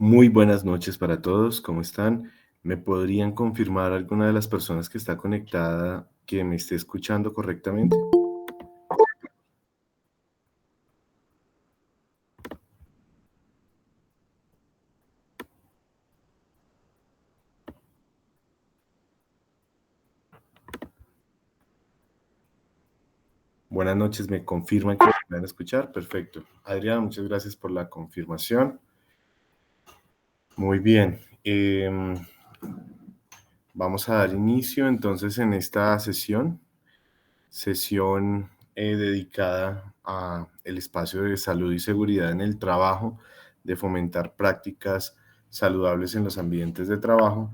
Muy buenas noches para todos, ¿cómo están? ¿Me podrían confirmar alguna de las personas que está conectada que me esté escuchando correctamente? Buenas noches, ¿me confirman que me van a escuchar? Perfecto. Adrián, muchas gracias por la confirmación. Muy bien. Vamos a dar inicio entonces en esta sesión dedicada a el espacio de salud y seguridad en el trabajo, de fomentar prácticas saludables en los ambientes de trabajo.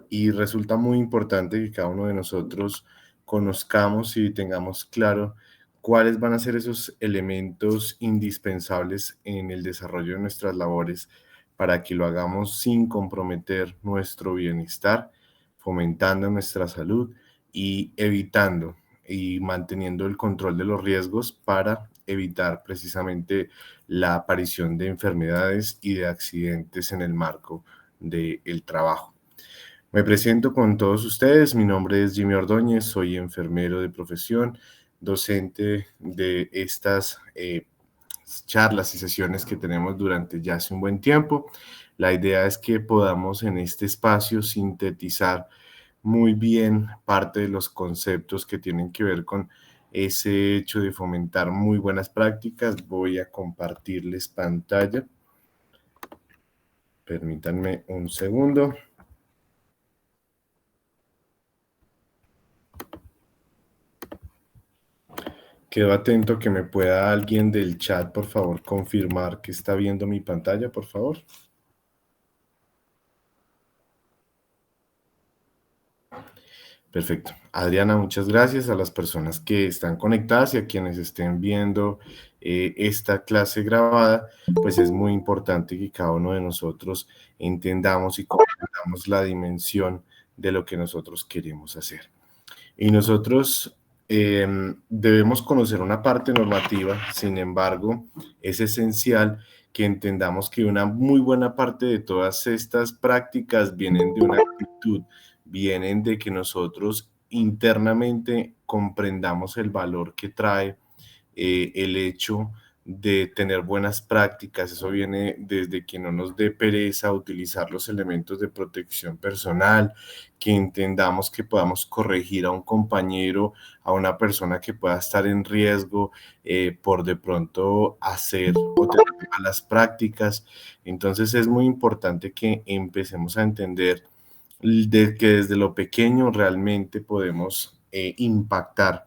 Y resulta muy importante que cada uno de nosotros conozcamos y tengamos claro cuáles van a ser esos elementos indispensables en el desarrollo de nuestras labores para que lo hagamos sin comprometer nuestro bienestar, fomentando nuestra salud y evitando y manteniendo el control de los riesgos para evitar precisamente la aparición de enfermedades y de accidentes en el marco del trabajo. Me presento con todos ustedes, mi nombre es Jimmy Ordóñez, soy enfermero de profesión, docente de estas charlas y sesiones que tenemos durante ya hace un buen tiempo. La idea es que podamos en este espacio sintetizar muy bien parte de los conceptos que tienen que ver con ese hecho de fomentar muy buenas prácticas. Voy a compartirles pantalla. Permítanme un segundo. Quedo atento que me pueda alguien del chat, por favor, confirmar que está viendo mi pantalla, por favor. Perfecto. Adriana, muchas gracias a las personas que están conectadas y a quienes estén viendo esta clase grabada, pues es muy importante que cada uno de nosotros entendamos y comprendamos la dimensión de lo que nosotros queremos hacer. Y nosotros debemos conocer una parte normativa, sin embargo, es esencial que entendamos que una muy buena parte de todas estas prácticas vienen de una actitud, vienen de que nosotros internamente comprendamos el valor que trae el hecho de tener buenas prácticas. Eso viene desde que no nos dé pereza utilizar los elementos de protección personal, que entendamos que podamos corregir a un compañero, a una persona que pueda estar en riesgo por de pronto hacer o tener malas prácticas. Entonces es muy importante que empecemos a entender de que desde lo pequeño realmente podemos impactar.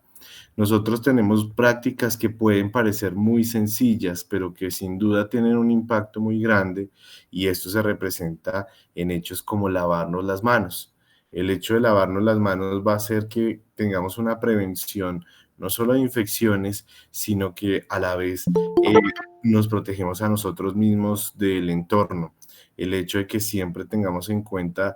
Nosotros tenemos prácticas que pueden parecer muy sencillas, pero que sin duda tienen un impacto muy grande, y esto se representa en hechos como lavarnos las manos. El hecho de lavarnos las manos va a hacer que tengamos una prevención no solo de infecciones, sino que a la vez nos protegemos a nosotros mismos del entorno. El hecho de que siempre tengamos en cuenta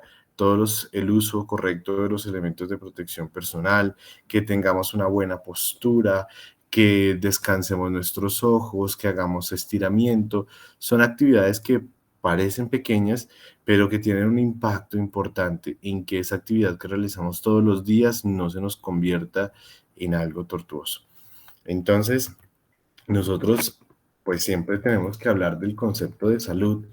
el uso correcto de los elementos de protección personal, que tengamos una buena postura, que descansemos nuestros ojos, que hagamos estiramiento. Son actividades que parecen pequeñas, pero que tienen un impacto importante en que esa actividad que realizamos todos los días no se nos convierta en algo tortuoso. Entonces, nosotros pues siempre tenemos que hablar del concepto de salud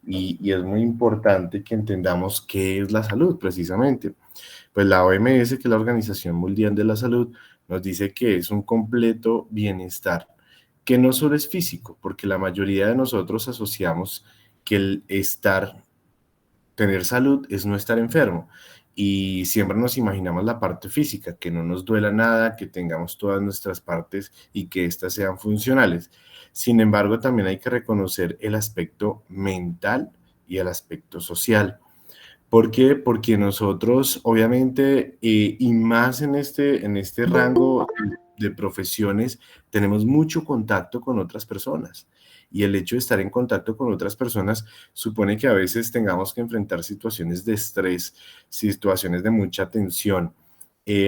y es muy importante que entendamos qué es la salud precisamente. Pues la OMS, que es la Organización Mundial de la Salud, nos dice que es un completo bienestar, que no solo es físico, porque la mayoría de nosotros asociamos que tener salud es no estar enfermo. Y siempre nos imaginamos la parte física, que no nos duela nada, que tengamos todas nuestras partes y que éstas sean funcionales. Sin embargo, también hay que reconocer el aspecto mental y el aspecto social. ¿Por qué? Porque nosotros, obviamente, y más en este rango de profesiones, tenemos mucho contacto con otras personas. Y el hecho de estar en contacto con otras personas supone que a veces tengamos que enfrentar situaciones de estrés, situaciones de mucha tensión.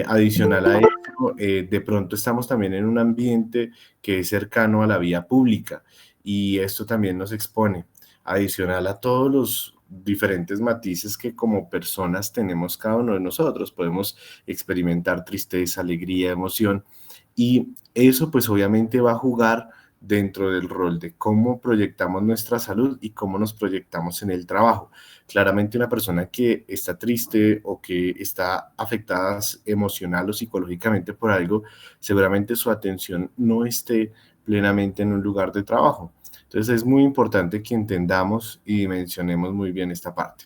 Adicional a eso, de pronto estamos también en un ambiente que es cercano a la vía pública y esto también nos expone adicional a todos los diferentes matices que como personas tenemos cada uno de nosotros. Podemos experimentar tristeza, alegría, emoción, y eso pues obviamente va a jugar dentro del rol de cómo proyectamos nuestra salud y cómo nos proyectamos en el trabajo. Claramente una persona que está triste o que está afectada emocional o psicológicamente por algo, seguramente su atención no esté plenamente en un lugar de trabajo. Entonces es muy importante que entendamos y dimensionemos muy bien esta parte.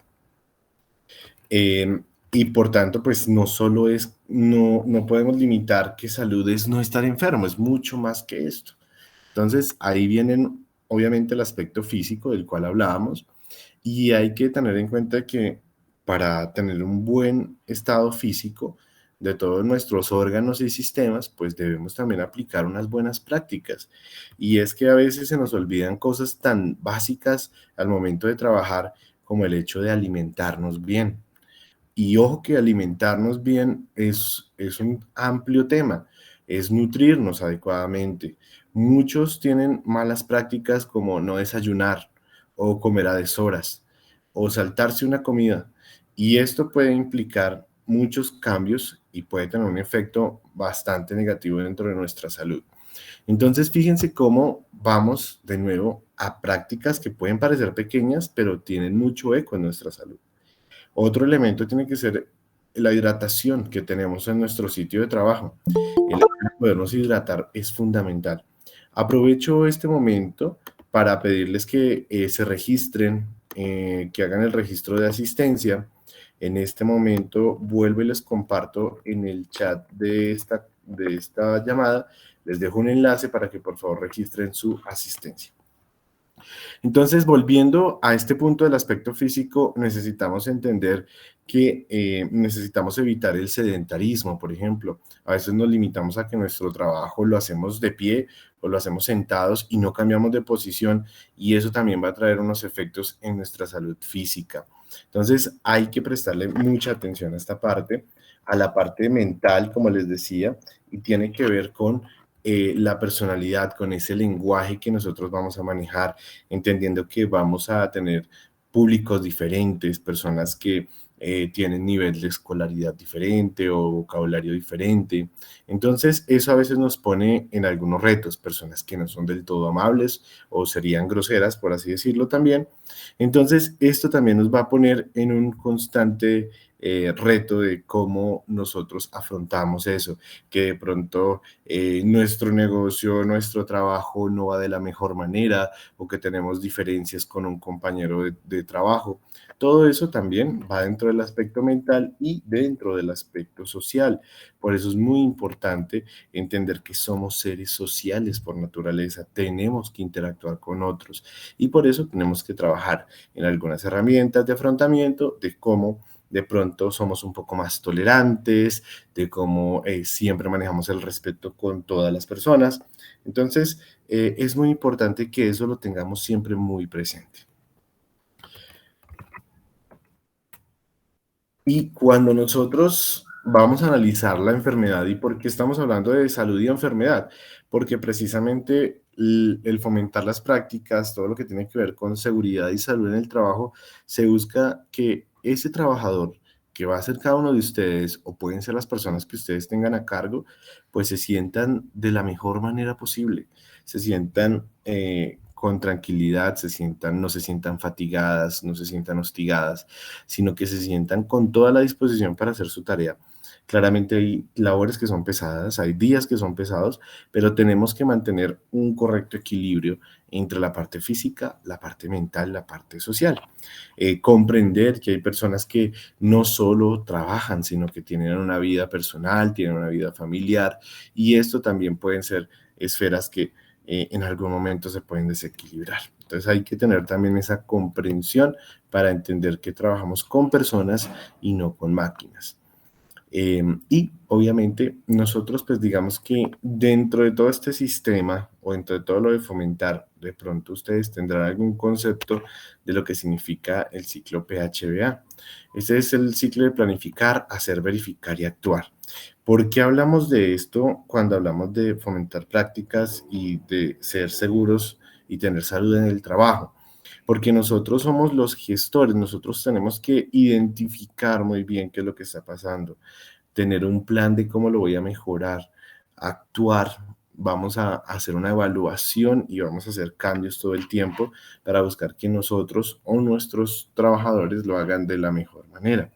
Y por tanto, pues no solo es, no podemos limitar que salud es no estar enfermo, es mucho más que esto. Entonces ahí vienen obviamente el aspecto físico del cual hablábamos, y hay que tener en cuenta que para tener un buen estado físico de todos nuestros órganos y sistemas, pues debemos también aplicar unas buenas prácticas. Y es que a veces se nos olvidan cosas tan básicas al momento de trabajar como el hecho de alimentarnos bien. Y ojo que alimentarnos bien es un amplio tema, es nutrirnos adecuadamente. Muchos tienen malas prácticas como no desayunar o comer a deshoras o saltarse una comida. Y esto puede implicar muchos cambios y puede tener un efecto bastante negativo dentro de nuestra salud. Entonces, fíjense cómo vamos de nuevo a prácticas que pueden parecer pequeñas, pero tienen mucho eco en nuestra salud. Otro elemento tiene que ser la hidratación que tenemos en nuestro sitio de trabajo. El hecho de podernos hidratar es fundamental. Aprovecho este momento para pedirles que se registren, que hagan el registro de asistencia. En este momento vuelvo y les comparto en el chat de esta llamada, les dejo un enlace para que por favor registren su asistencia. Entonces, volviendo a este punto del aspecto físico, necesitamos entender que necesitamos evitar el sedentarismo, por ejemplo. A veces nos limitamos a que nuestro trabajo lo hacemos de pie o lo hacemos sentados y no cambiamos de posición, y eso también va a traer unos efectos en nuestra salud física. Entonces, hay que prestarle mucha atención a esta parte, a la parte mental, como les decía, y tiene que ver con la personalidad, con ese lenguaje que nosotros vamos a manejar, entendiendo que vamos a tener públicos diferentes, personas que tienen nivel de escolaridad diferente o vocabulario diferente. Entonces, eso a veces nos pone en algunos retos, personas que no son del todo amables o serían groseras, por así decirlo también. Entonces, esto también nos va a poner en un constante reto de cómo nosotros afrontamos eso, que de pronto nuestro negocio, nuestro trabajo no va de la mejor manera o que tenemos diferencias con un compañero de trabajo. Todo eso también va dentro del aspecto mental y dentro del aspecto social. Por eso es muy importante entender que somos seres sociales por naturaleza, tenemos que interactuar con otros y por eso tenemos que trabajar en algunas herramientas de afrontamiento de cómo de pronto somos un poco más tolerantes, de cómo siempre manejamos el respeto con todas las personas. Entonces, es muy importante que eso lo tengamos siempre muy presente. Y cuando nosotros vamos a analizar la enfermedad, ¿y por qué estamos hablando de salud y enfermedad? Porque precisamente el fomentar las prácticas, todo lo que tiene que ver con seguridad y salud en el trabajo, se busca que ese trabajador que va a ser cada uno de ustedes, o pueden ser las personas que ustedes tengan a cargo, pues se sientan de la mejor manera posible, se sientan con tranquilidad, no se sientan fatigadas, no se sientan hostigadas, sino que se sientan con toda la disposición para hacer su tarea. Claramente hay labores que son pesadas, hay días que son pesados, pero tenemos que mantener un correcto equilibrio entre la parte física, la parte mental, la parte social. Comprender que hay personas que no solo trabajan, sino que tienen una vida personal, tienen una vida familiar, y esto también pueden ser esferas que en algún momento se pueden desequilibrar. Entonces hay que tener también esa comprensión para entender que trabajamos con personas y no con máquinas. Y obviamente nosotros pues digamos que dentro de todo este sistema o dentro de todo lo de fomentar, de pronto ustedes tendrán algún concepto de lo que significa el ciclo PHBA. Este es el ciclo de planificar, hacer, verificar y actuar. ¿Por qué hablamos de esto cuando hablamos de fomentar prácticas y de ser seguros y tener salud en el trabajo? porque nosotros somos los gestores, nosotros tenemos que identificar muy bien qué es lo que está pasando, tener un plan de cómo lo voy a mejorar, actuar, vamos a hacer una evaluación y vamos a hacer cambios todo el tiempo para buscar que nosotros o nuestros trabajadores lo hagan de la mejor manera.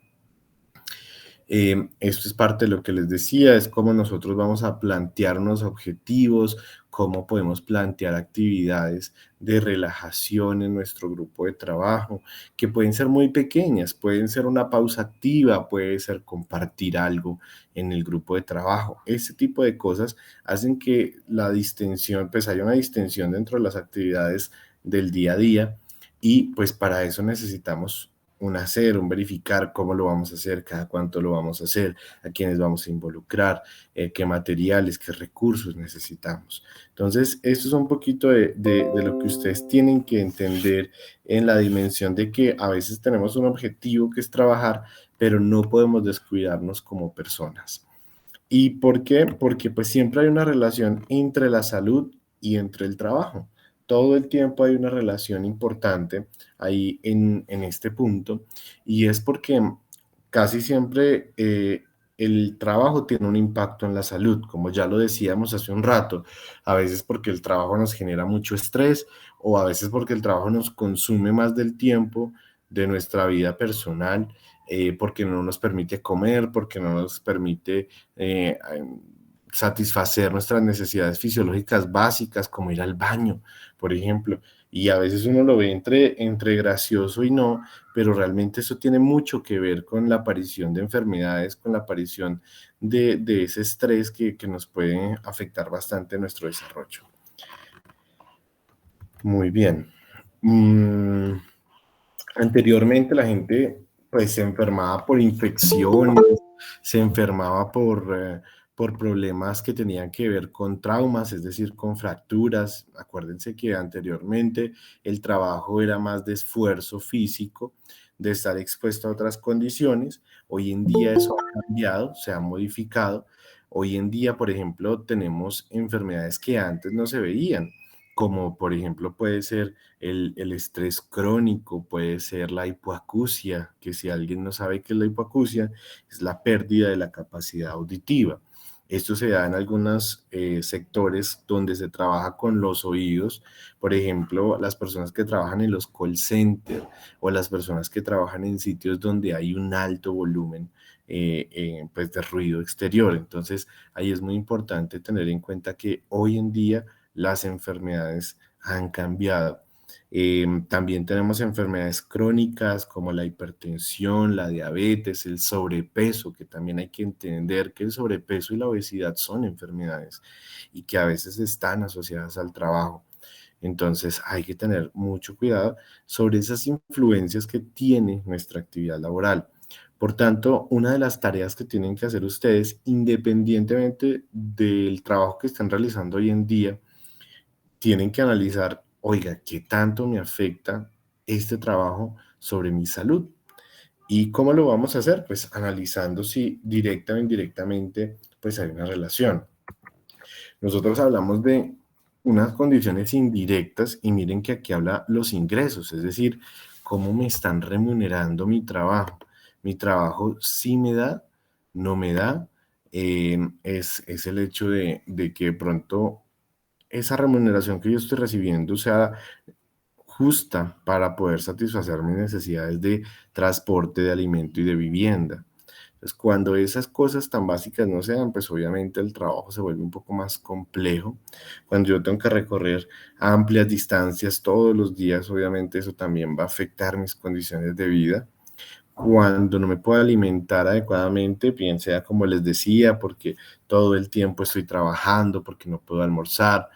Esto es parte de lo que les decía, es cómo nosotros vamos a plantearnos objetivos, cómo podemos plantear actividades de relajación en nuestro grupo de trabajo, que pueden ser muy pequeñas, pueden ser una pausa activa, puede ser compartir algo en el grupo de trabajo. Ese tipo de cosas hacen que la distensión, pues haya una distensión dentro de las actividades del día a día y pues para eso necesitamos un hacer, un verificar cómo lo vamos a hacer, cada cuánto lo vamos a hacer, a quiénes vamos a involucrar, qué materiales, qué recursos necesitamos. Entonces, esto es un poquito de lo que ustedes tienen que entender en la dimensión de que a veces tenemos un objetivo que es trabajar, pero no podemos descuidarnos como personas. ¿Y por qué? Porque pues siempre hay una relación entre la salud y entre el trabajo. Todo el tiempo hay una relación importante ahí en este punto y es porque casi siempre el trabajo tiene un impacto en la salud, como ya lo decíamos hace un rato, a veces porque el trabajo nos genera mucho estrés o a veces porque el trabajo nos consume más del tiempo de nuestra vida personal, porque no nos permite comer, porque no nos permite eh, satisfacer nuestras necesidades fisiológicas básicas, como ir al baño, por ejemplo. Y a veces uno lo ve entre gracioso y no, pero realmente eso tiene mucho que ver con la aparición de enfermedades, con la aparición de ese estrés que nos puede afectar bastante nuestro desarrollo. Muy bien. Mm, Anteriormente la gente pues se enfermaba por infecciones, se enfermaba por problemas que tenían que ver con traumas, es decir, con fracturas. Acuérdense que anteriormente el trabajo era más de esfuerzo físico, de estar expuesto a otras condiciones. Hoy en día eso ha cambiado, se ha modificado. Hoy en día, por ejemplo, tenemos enfermedades que antes no se veían, como por ejemplo puede ser el estrés crónico, puede ser la hipoacusia, que si alguien no sabe qué es la hipoacusia, es la pérdida de la capacidad auditiva. Esto se da en algunos sectores donde se trabaja con los oídos, por ejemplo, las personas que trabajan en los call centers o las personas que trabajan en sitios donde hay un alto volumen pues de ruido exterior. Entonces, ahí es muy importante tener en cuenta que hoy en día las enfermedades han cambiado. También tenemos enfermedades crónicas como la hipertensión, la diabetes, el sobrepeso, que también hay que entender que el sobrepeso y la obesidad son enfermedades y que a veces están asociadas al trabajo. Entonces hay que tener mucho cuidado sobre esas influencias que tiene nuestra actividad laboral. Por tanto, una de las tareas que tienen que hacer ustedes, independientemente del trabajo que están realizando hoy en día, tienen que analizar, oiga, ¿qué tanto me afecta este trabajo sobre mi salud? ¿Y cómo lo vamos a hacer? Pues analizando si directa o indirectamente pues hay una relación. Nosotros hablamos de unas condiciones indirectas y miren que aquí habla los ingresos, es decir, cómo me están remunerando mi trabajo. Mi trabajo sí me da, no me da, es el hecho de que de pronto esa remuneración que yo estoy recibiendo sea justa para poder satisfacer mis necesidades de transporte, de alimento y de vivienda. Entonces, cuando esas cosas tan básicas no se dan, pues obviamente el trabajo se vuelve un poco más complejo. Cuando yo tengo que recorrer amplias distancias todos los días, obviamente eso también va a afectar mis condiciones de vida. Cuando no me puedo alimentar adecuadamente, bien sea como les decía, porque todo el tiempo estoy trabajando, porque no puedo almorzar,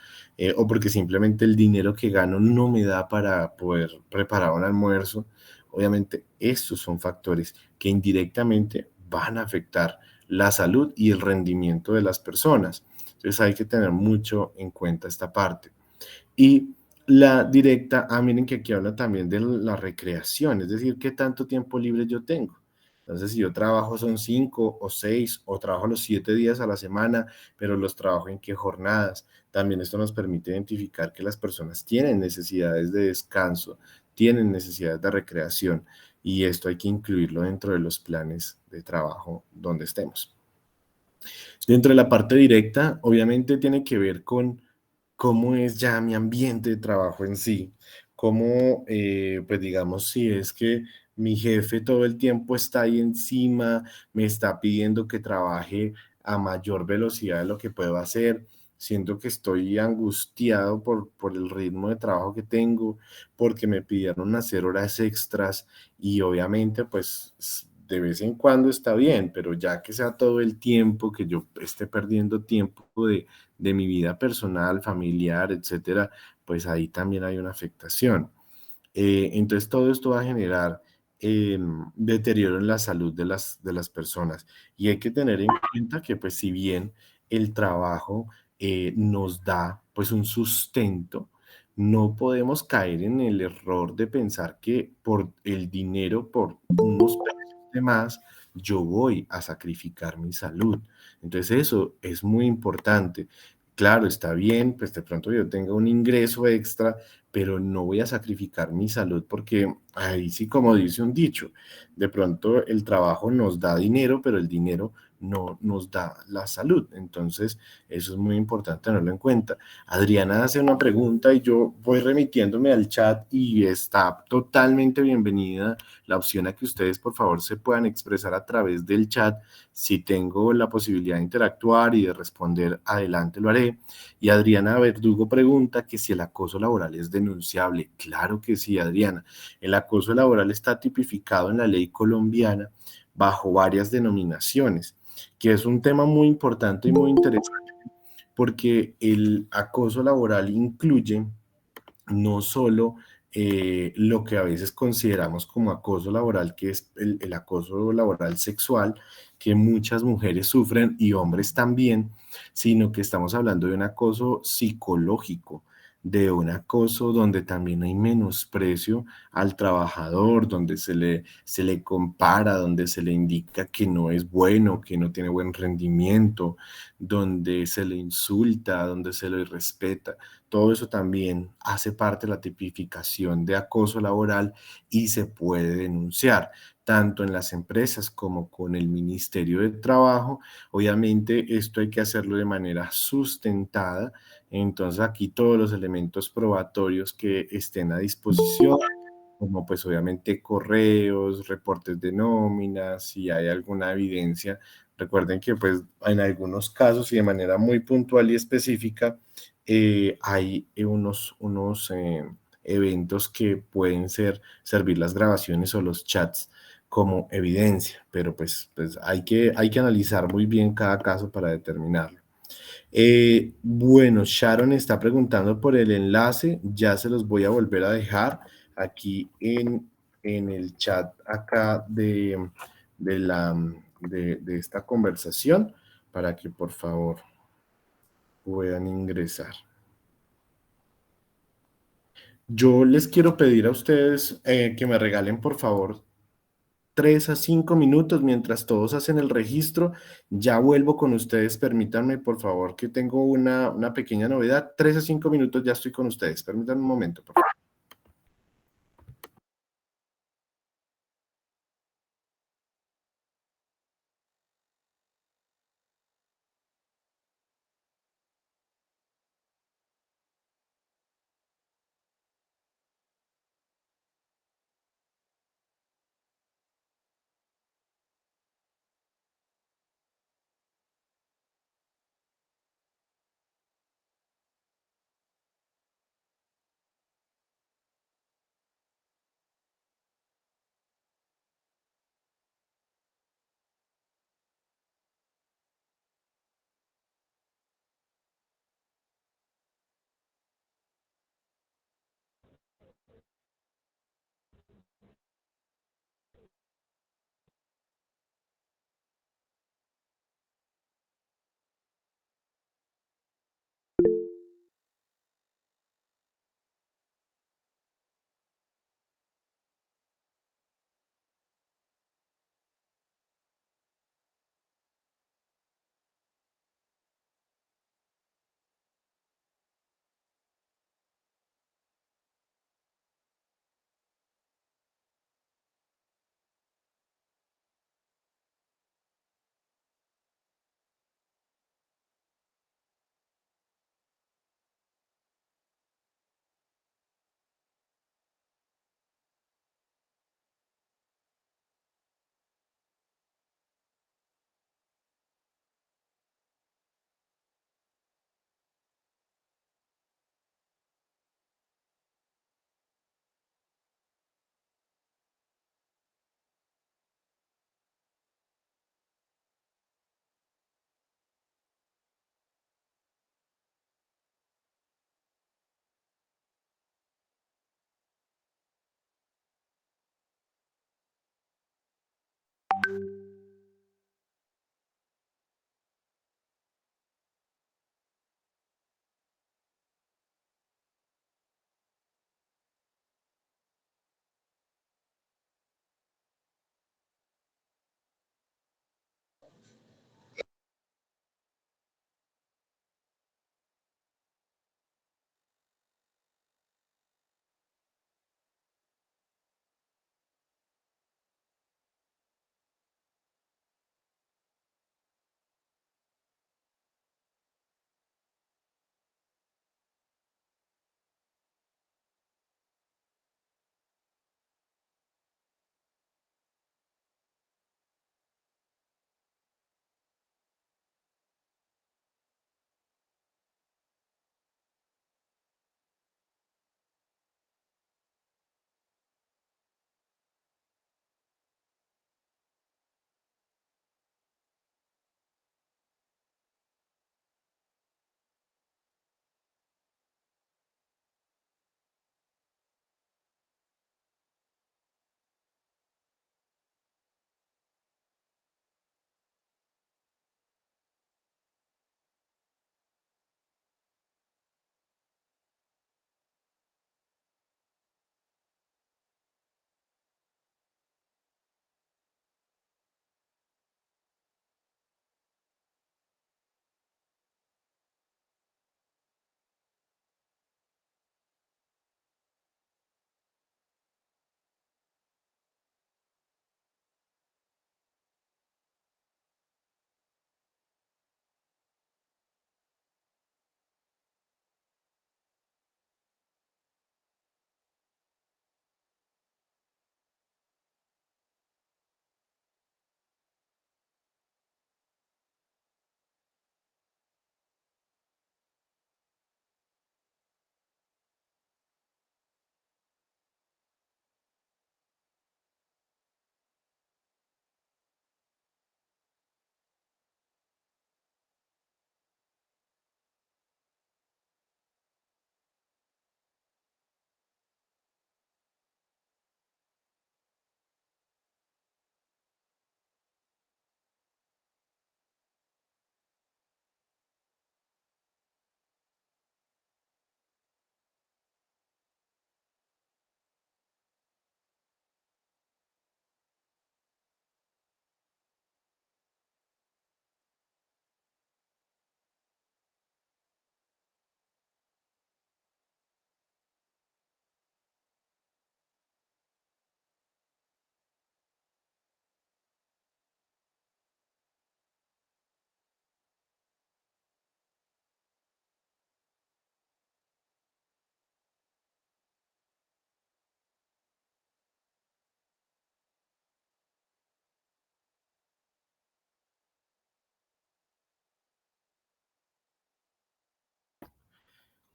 o porque simplemente el dinero que gano no me da para poder preparar un almuerzo. Obviamente, estos son factores que indirectamente van a afectar la salud y el rendimiento de las personas. Entonces hay que tener mucho en cuenta esta parte. Y la directa, miren que aquí habla también de la recreación, es decir, qué tanto tiempo libre yo tengo. Entonces, si yo trabajo son 5 o 6, o trabajo los 7 días a la semana, pero los trabajo en qué jornadas. También esto nos permite identificar que las personas tienen necesidades de descanso, tienen necesidades de recreación y esto hay que incluirlo dentro de los planes de trabajo donde estemos. Dentro de la parte directa, obviamente tiene que ver con cómo es ya mi ambiente de trabajo en sí, cómo, pues digamos, si es que mi jefe todo el tiempo está ahí encima, me está pidiendo que trabaje a mayor velocidad de lo que puedo hacer, siento que estoy angustiado por el ritmo de trabajo que tengo, porque me pidieron hacer horas extras y obviamente pues de vez en cuando está bien, pero ya que sea todo el tiempo, que yo esté perdiendo tiempo de mi vida personal, familiar, etcétera, pues ahí también hay una afectación. Entonces, todo esto va a generar deterioro en la salud de las personas. Y hay que tener en cuenta que, pues, si bien el trabajo nos da, pues, un sustento, no podemos caer en el error de pensar que por el dinero, por unos pesos de más, yo voy a sacrificar mi salud. Entonces, eso es muy importante. Claro, está bien, pues de pronto yo tenga un ingreso extra, pero no voy a sacrificar mi salud porque ahí sí, como dice un dicho, de pronto el trabajo nos da dinero, pero el dinero no nos da la salud. Entonces, eso es muy importante tenerlo en cuenta. Adriana hace una pregunta y yo voy remitiéndome al chat y está totalmente bienvenida la opción a que ustedes, por favor, se puedan expresar a través del chat. Si tengo la posibilidad de interactuar y de responder, adelante lo haré. Y Adriana Verdugo pregunta que si el acoso laboral es denunciable. Claro que sí, Adriana. El acoso laboral está tipificado en la ley colombiana bajo varias denominaciones, que es un tema muy importante y muy interesante porque el acoso laboral incluye no solo lo que a veces consideramos como acoso laboral, que es el acoso laboral sexual, que muchas mujeres sufren y hombres también, sino que estamos hablando de un acoso psicológico, de un acoso donde también hay menosprecio al trabajador, donde se le compara, donde se le indica que no es bueno, que no tiene buen rendimiento, donde se le insulta, donde se le respeta. Todo eso también hace parte de la tipificación de acoso laboral y se puede denunciar tanto en las empresas como con el Ministerio de Trabajo. Obviamente esto hay que hacerlo de manera sustentada. Entonces aquí todos los elementos probatorios que estén a disposición, como pues obviamente correos, reportes de nóminas, si hay alguna evidencia. Recuerden que pues en algunos casos y de manera muy puntual y específica, hay unos eventos que pueden servir las grabaciones o los chats como evidencia, pero pues hay que analizar muy bien cada caso para determinarlo. Bueno, Sharon está preguntando por el enlace, ya se los voy a volver a dejar aquí en el chat acá de esta conversación para que por favor puedan ingresar. Yo les quiero pedir a ustedes que me regalen, por favor, 3 a 5 minutos mientras todos hacen el registro. Ya vuelvo con ustedes. Permítanme, por favor, que tengo una pequeña novedad. 3 a 5 minutos, ya estoy con ustedes. Permítanme un momento, por favor.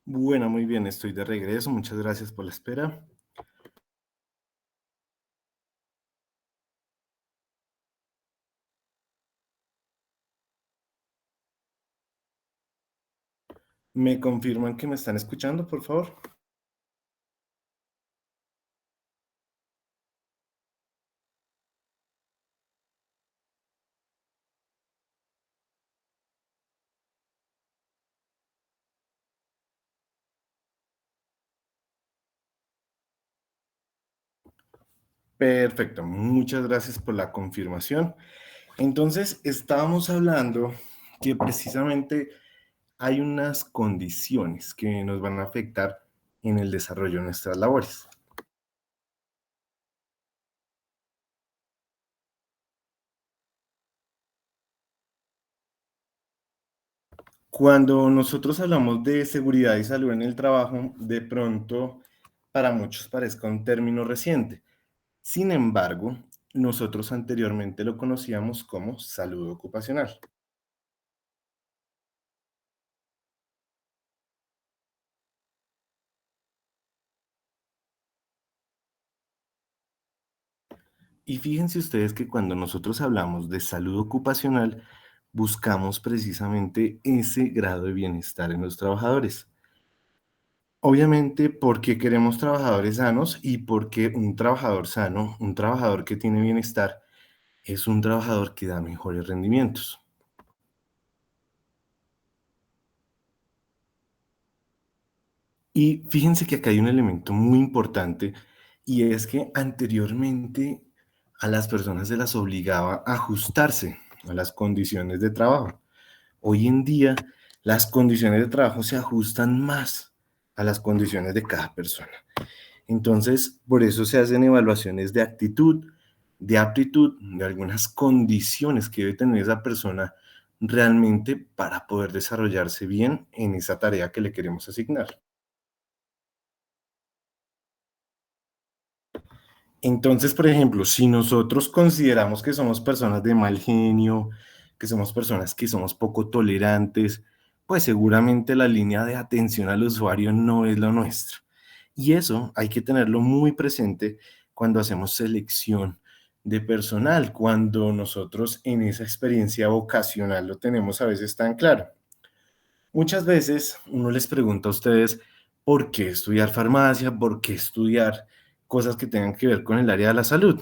Bueno, muy bien, estoy de regreso. Muchas gracias por la espera. ¿Me confirman que me están escuchando, por favor? Perfecto, muchas gracias por la confirmación. Entonces, estábamos hablando que precisamente hay unas condiciones que nos van a afectar en el desarrollo de nuestras labores. Cuando nosotros hablamos de seguridad y salud en el trabajo, de pronto para muchos parezca un término reciente. Sin embargo, nosotros anteriormente lo conocíamos como salud ocupacional. Y fíjense ustedes que cuando nosotros hablamos de salud ocupacional, buscamos precisamente ese grado de bienestar en los trabajadores. Obviamente porque queremos trabajadores sanos y porque un trabajador sano, un trabajador que tiene bienestar, es un trabajador que da mejores rendimientos. Y fíjense que acá hay un elemento muy importante y es que anteriormente a las personas se las obligaba a ajustarse a las condiciones de trabajo. Hoy en día las condiciones de trabajo se ajustan más a las condiciones de cada persona. Entonces, por eso se hacen evaluaciones de actitud, de aptitud, de algunas condiciones que debe tener esa persona realmente para poder desarrollarse bien en esa tarea que le queremos asignar. Entonces, por ejemplo, si nosotros consideramos que somos personas de mal genio, que somos personas que somos poco tolerantes, pues seguramente la línea de atención al usuario no es lo nuestro. Y eso hay que tenerlo muy presente cuando hacemos selección de personal, cuando nosotros en esa experiencia vocacional lo tenemos a veces tan claro. Muchas veces uno les pregunta a ustedes por qué estudiar farmacia, por qué estudiar cosas que tengan que ver con el área de la salud.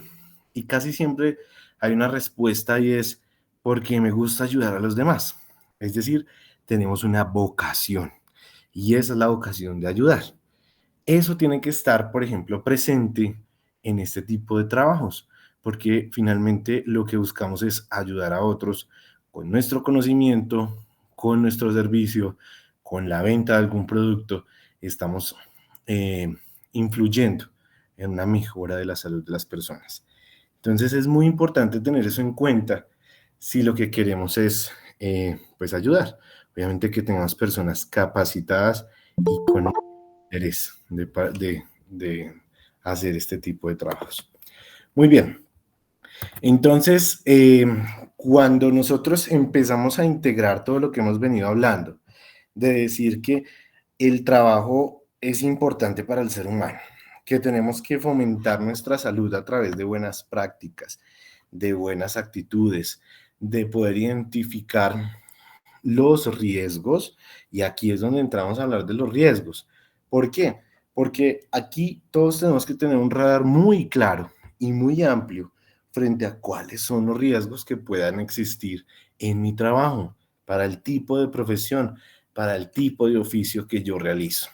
Y casi siempre hay una respuesta y es porque me gusta ayudar a los demás. Es decir, tenemos una vocación y esa es la vocación de ayudar. Eso tiene que estar, por ejemplo, presente en este tipo de trabajos, porque finalmente lo que buscamos es ayudar a otros con nuestro conocimiento, con nuestro servicio, con la venta de algún producto. Estamos eh, influyendo en una mejora de la salud de las personas. Entonces es muy importante tener eso en cuenta si lo que queremos es pues ayudar. Obviamente que tengamos personas capacitadas y con interés de hacer este tipo de trabajos. Muy bien, entonces, cuando nosotros empezamos a integrar todo lo que hemos venido hablando, de decir que el trabajo es importante para el ser humano, que tenemos que fomentar nuestra salud a través de buenas prácticas, de buenas actitudes, de poder identificar los riesgos, y aquí es donde entramos a hablar de los riesgos. ¿Por qué? Porque aquí todos tenemos que tener un radar muy claro y muy amplio frente a cuáles son los riesgos que puedan existir en mi trabajo, para el tipo de profesión, para el tipo de oficio que yo realizo.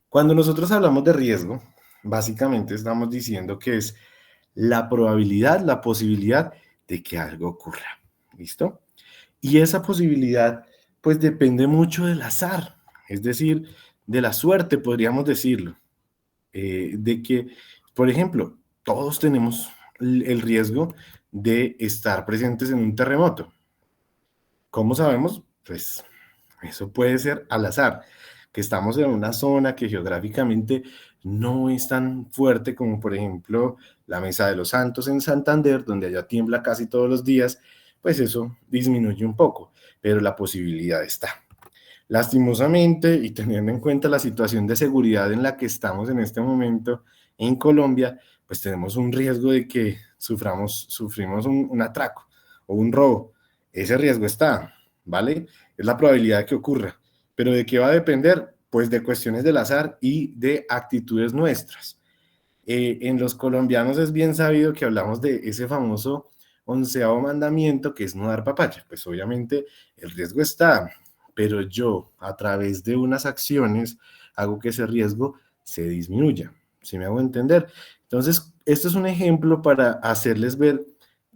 Cuando nosotros hablamos de riesgo, básicamente estamos diciendo que es la probabilidad, la posibilidad de que algo ocurra. ¿Listo? Y esa posibilidad, pues depende mucho del azar, es decir, de la suerte, podríamos decirlo, de que, por ejemplo, todos tenemos el riesgo de estar presentes en un terremoto. ¿Cómo sabemos? Pues eso puede ser al azar, que estamos en una zona que geográficamente no es tan fuerte como, por ejemplo, la Mesa de los Santos en Santander, donde allá tiembla casi todos los días, pues eso disminuye un poco, pero la posibilidad está. Lastimosamente, y teniendo en cuenta la situación de seguridad en la que estamos en este momento en Colombia, pues tenemos un riesgo de que sufrimos un atraco o un robo. Ese riesgo está, ¿vale? Es la probabilidad de que ocurra. ¿Pero de qué va a depender? Pues de cuestiones del azar y de actitudes nuestras. En los colombianos es bien sabido que hablamos de ese famoso 11.º mandamiento, que es no dar papaya. Pues obviamente el riesgo está, pero yo a través de unas acciones hago que ese riesgo se disminuya. ¿Sí me hago entender? Entonces, esto es un ejemplo para hacerles ver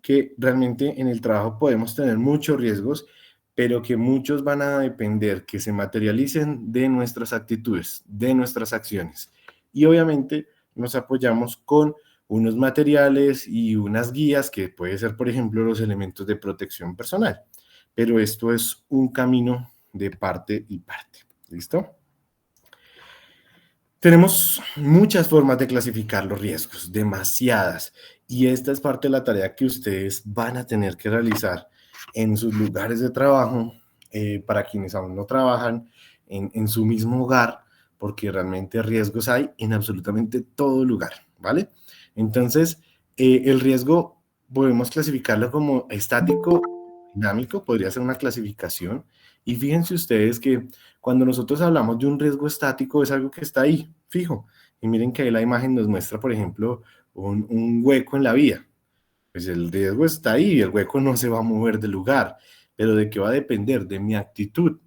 que realmente en el trabajo podemos tener muchos riesgos, pero que muchos van a depender que se materialicen de nuestras actitudes, de nuestras acciones. Y obviamente nos apoyamos con unos materiales y unas guías que puede ser, por ejemplo, los elementos de protección personal. Pero esto es un camino de parte y parte. ¿Listo? Tenemos muchas formas de clasificar los riesgos, demasiadas, y esta es parte de la tarea que ustedes van a tener que realizar en sus lugares de trabajo, para quienes aún no trabajan en su mismo hogar, porque realmente riesgos hay en absolutamente todo lugar, ¿vale? Entonces, el riesgo podemos clasificarlo como estático, dinámico, podría ser una clasificación, y fíjense ustedes que cuando nosotros hablamos de un riesgo estático es algo que está ahí, fijo. Y miren que ahí la imagen nos muestra, por ejemplo, un hueco en la vía. Pues el riesgo está ahí y el hueco no se va a mover del lugar. Pero ¿de qué va a depender? De mi actitud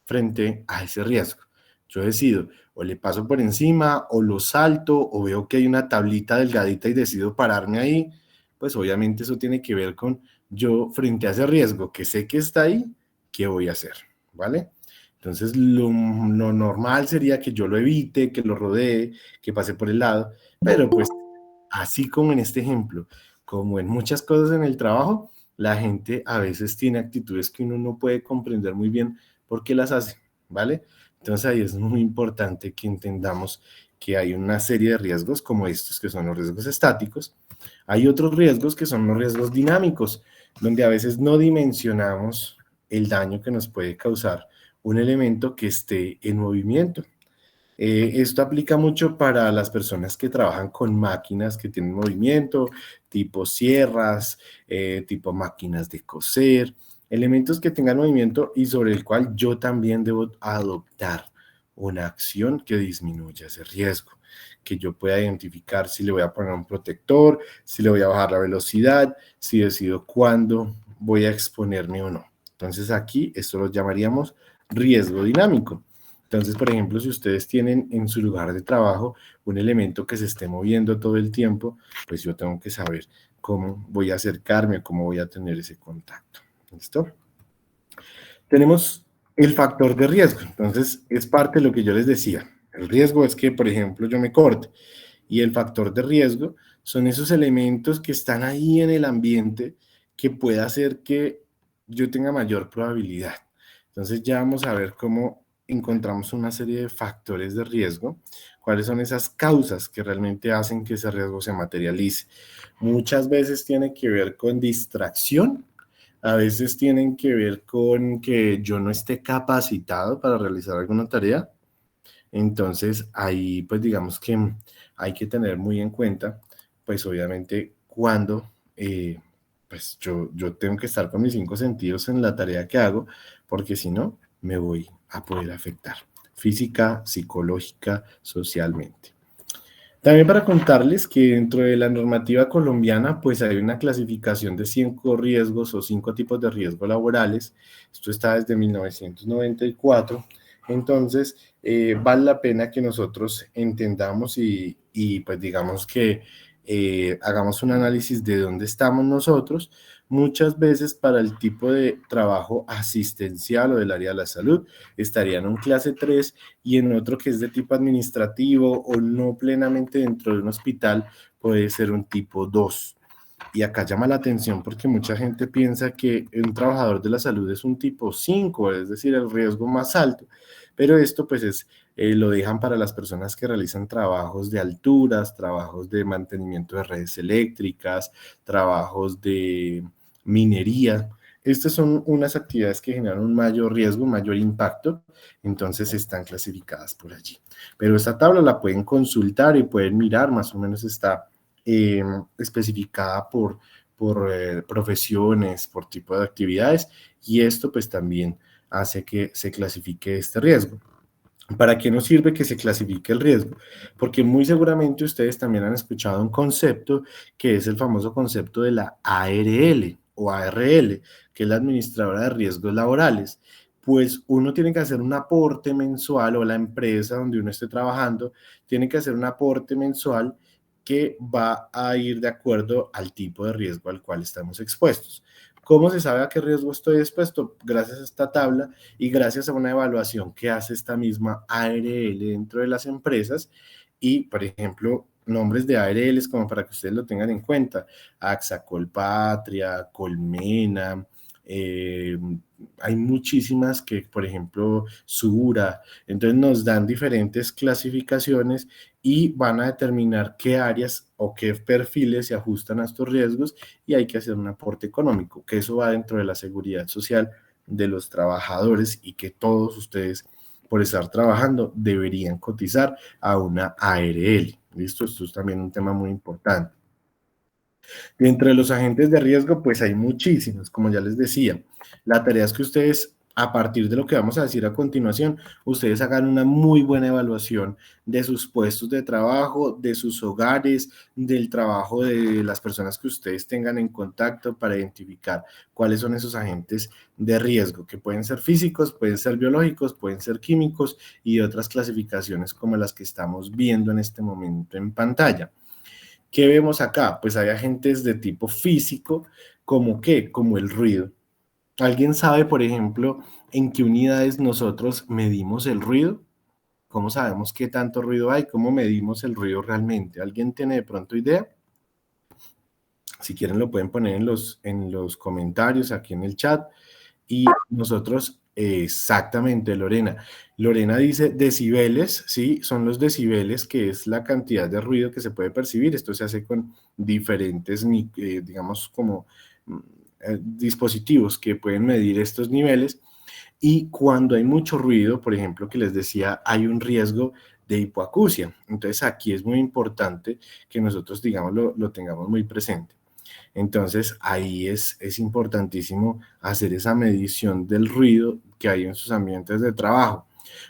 frente a ese riesgo. Yo decido, o le paso por encima, o lo salto, o veo que hay una tablita delgadita y decido pararme ahí. Pues obviamente eso tiene que ver con yo frente a ese riesgo que sé que está ahí, ¿qué voy a hacer? ¿Vale? Entonces, lo normal sería que yo lo evite, que lo rodee, que pase por el lado, pero pues así como en este ejemplo, como en muchas cosas en el trabajo, la gente a veces tiene actitudes que uno no puede comprender muy bien por qué las hace, ¿vale? Entonces ahí es muy importante que entendamos que hay una serie de riesgos como estos, que son los riesgos estáticos. Hay otros riesgos que son los riesgos dinámicos, donde a veces no dimensionamos el daño que nos puede causar un elemento que esté en movimiento. Esto aplica mucho para las personas que trabajan con máquinas que tienen movimiento, tipo sierras, tipo máquinas de coser, elementos que tengan movimiento y sobre el cual yo también debo adoptar una acción que disminuya ese riesgo, que yo pueda identificar si le voy a poner un protector, si le voy a bajar la velocidad, si decido cuándo voy a exponerme o no. Entonces aquí esto lo llamaríamos riesgo dinámico. Entonces, por ejemplo, si ustedes tienen en su lugar de trabajo un elemento que se esté moviendo todo el tiempo, pues yo tengo que saber cómo voy a acercarme, cómo voy a tener ese contacto. ¿Listo? Tenemos el factor de riesgo. Entonces, es parte de lo que yo les decía. El riesgo es que, por ejemplo, yo me corte. Y el factor de riesgo son esos elementos que están ahí en el ambiente que pueda hacer que yo tenga mayor probabilidad. Entonces ya vamos a ver cómo encontramos una serie de factores de riesgo, cuáles son esas causas que realmente hacen que ese riesgo se materialice. Muchas veces tiene que ver con distracción, a veces tienen que ver con que yo no esté capacitado para realizar alguna tarea. Entonces, ahí pues digamos que hay que tener muy en cuenta, pues obviamente cuando pues yo tengo que estar con mis 5 sentidos en la tarea que hago, porque si no, me voy a poder afectar física, psicológica, socialmente. También para contarles que dentro de la normativa colombiana, pues hay una clasificación de 5 riesgos o 5 tipos de riesgos laborales. Esto está desde 1994. Entonces, vale la pena que nosotros entendamos y pues digamos que hagamos un análisis de dónde estamos nosotros. Muchas veces para el tipo de trabajo asistencial o del área de la salud estaría en un clase 3 y en otro que es de tipo administrativo o no plenamente dentro de un hospital puede ser un tipo 2. Y acá llama la atención porque mucha gente piensa que un trabajador de la salud es un tipo 5, es decir, el riesgo más alto. Pero esto pues lo dejan para las personas que realizan trabajos de alturas, trabajos de mantenimiento de redes eléctricas, trabajos de minería. Estas son unas actividades que generan un mayor riesgo, un mayor impacto, entonces están clasificadas por allí. Pero esta tabla la pueden consultar y pueden mirar, más o menos está especificada por profesiones, por tipo de actividades, y esto pues también hace que se clasifique este riesgo. ¿Para qué nos sirve que se clasifique el riesgo? Porque muy seguramente ustedes también han escuchado un concepto que es el famoso concepto de la ARL o ARL, que es la Administradora de Riesgos Laborales. Pues uno tiene que hacer un aporte mensual, o la empresa donde uno esté trabajando tiene que hacer un aporte mensual que va a ir de acuerdo al tipo de riesgo al cual estamos expuestos. ¿Cómo se sabe a qué riesgo estoy expuesto? Gracias a esta tabla y gracias a una evaluación que hace esta misma ARL dentro de las empresas y, por ejemplo, nombres de ARLs como para que ustedes lo tengan en cuenta, AXA Colpatria, Colmena, hay muchísimas que, por ejemplo, Sura, entonces nos dan diferentes clasificaciones y van a determinar qué áreas o qué perfiles se ajustan a estos riesgos y hay que hacer un aporte económico, que eso va dentro de la seguridad social de los trabajadores y que todos ustedes, por estar trabajando, deberían cotizar a una ARL. ¿Listo? Esto es también un tema muy importante. Dentro de los agentes de riesgo, pues hay muchísimos, como ya les decía. La tarea es que ustedes, a partir de lo que vamos a decir a continuación, ustedes hagan una muy buena evaluación de sus puestos de trabajo, de sus hogares, del trabajo de las personas que ustedes tengan en contacto para identificar cuáles son esos agentes de riesgo, que pueden ser físicos, pueden ser biológicos, pueden ser químicos y otras clasificaciones como las que estamos viendo en este momento en pantalla. ¿Qué vemos acá? Pues hay agentes de tipo físico, ¿como qué? Como el ruido. ¿Alguien sabe, por ejemplo, en qué unidades nosotros medimos el ruido? ¿Cómo sabemos qué tanto ruido hay? ¿Cómo medimos el ruido realmente? ¿Alguien tiene de pronto idea? Si quieren lo pueden poner en los comentarios, aquí en el chat. Y nosotros, exactamente, Lorena. Lorena dice decibeles, sí, son los decibeles, que es la cantidad de ruido que se puede percibir. Esto se hace con diferentes, digamos, como dispositivos que pueden medir estos niveles. Y cuando hay mucho ruido, por ejemplo, que les decía, hay un riesgo de hipoacusia. Entonces, aquí es muy importante que nosotros, digamos, lo tengamos muy presente. Entonces, ahí es importantísimo hacer esa medición del ruido que hay en sus ambientes de trabajo.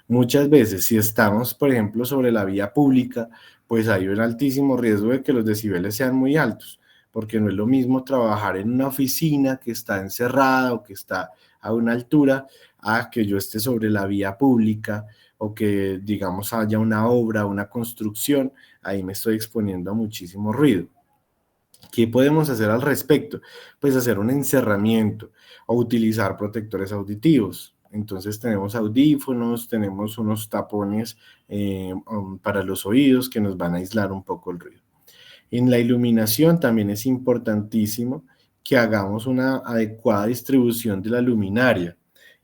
Muchas veces, si estamos, por ejemplo, sobre la vía pública, pues hay un altísimo riesgo de que los decibeles sean muy altos, porque no es lo mismo trabajar en una oficina que está encerrada o que está a una altura, a que yo esté sobre la vía pública o que, digamos, haya una obra, una construcción, ahí me estoy exponiendo a muchísimo ruido. ¿Qué podemos hacer al respecto? Pues hacer un encerramiento o utilizar protectores auditivos. Entonces tenemos audífonos, tenemos unos tapones para los oídos que nos van a aislar un poco el ruido. En la iluminación también es importantísimo que hagamos una adecuada distribución de la luminaria.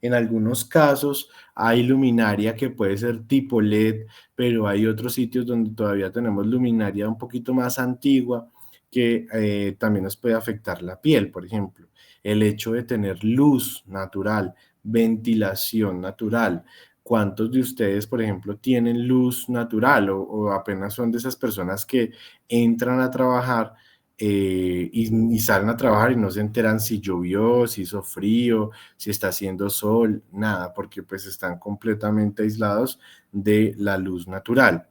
En algunos casos hay luminaria que puede ser tipo LED, pero hay otros sitios donde todavía tenemos luminaria un poquito más antigua que también nos puede afectar la piel, por ejemplo. El hecho de tener luz natural, ventilación natural. ¿Cuántos de ustedes, por ejemplo, tienen luz natural o apenas son de esas personas que entran a trabajar y salen a trabajar y no se enteran si llovió, si hizo frío, si está haciendo sol, nada, porque pues están completamente aislados de la luz natural?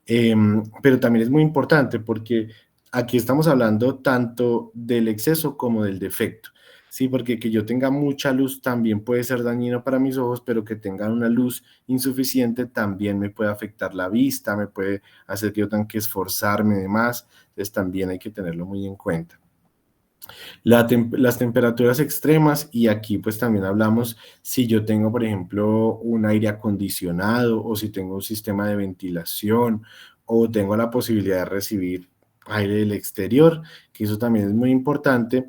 Pero también es muy importante porque aquí estamos hablando tanto del exceso como del defecto. Sí, porque que yo tenga mucha luz también puede ser dañino para mis ojos, pero que tenga una luz insuficiente también me puede afectar la vista, me puede hacer que yo tenga que esforzarme de más, entonces también hay que tenerlo muy en cuenta. Las temperaturas extremas, y aquí pues también hablamos si yo tengo, por ejemplo, un aire acondicionado o si tengo un sistema de ventilación o tengo la posibilidad de recibir aire del exterior, que eso también es muy importante.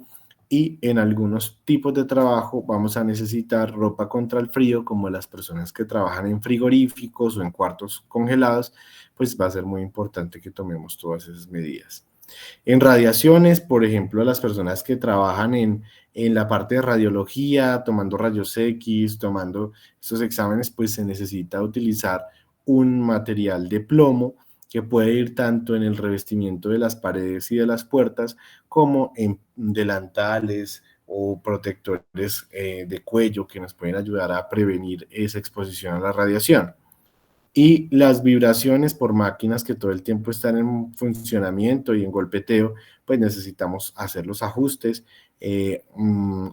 Y en algunos tipos de trabajo vamos a necesitar ropa contra el frío, como las personas que trabajan en frigoríficos o en cuartos congelados, pues va a ser muy importante que tomemos todas esas medidas. En radiaciones, por ejemplo, las personas que trabajan en la parte de radiología, tomando rayos X, tomando estos exámenes, pues se necesita utilizar un material de plomo que puede ir tanto en el revestimiento de las paredes y de las puertas como en delantales o protectores de cuello que nos pueden ayudar a prevenir esa exposición a la radiación. Y las vibraciones por máquinas que todo el tiempo están en funcionamiento y en golpeteo, pues necesitamos hacer los ajustes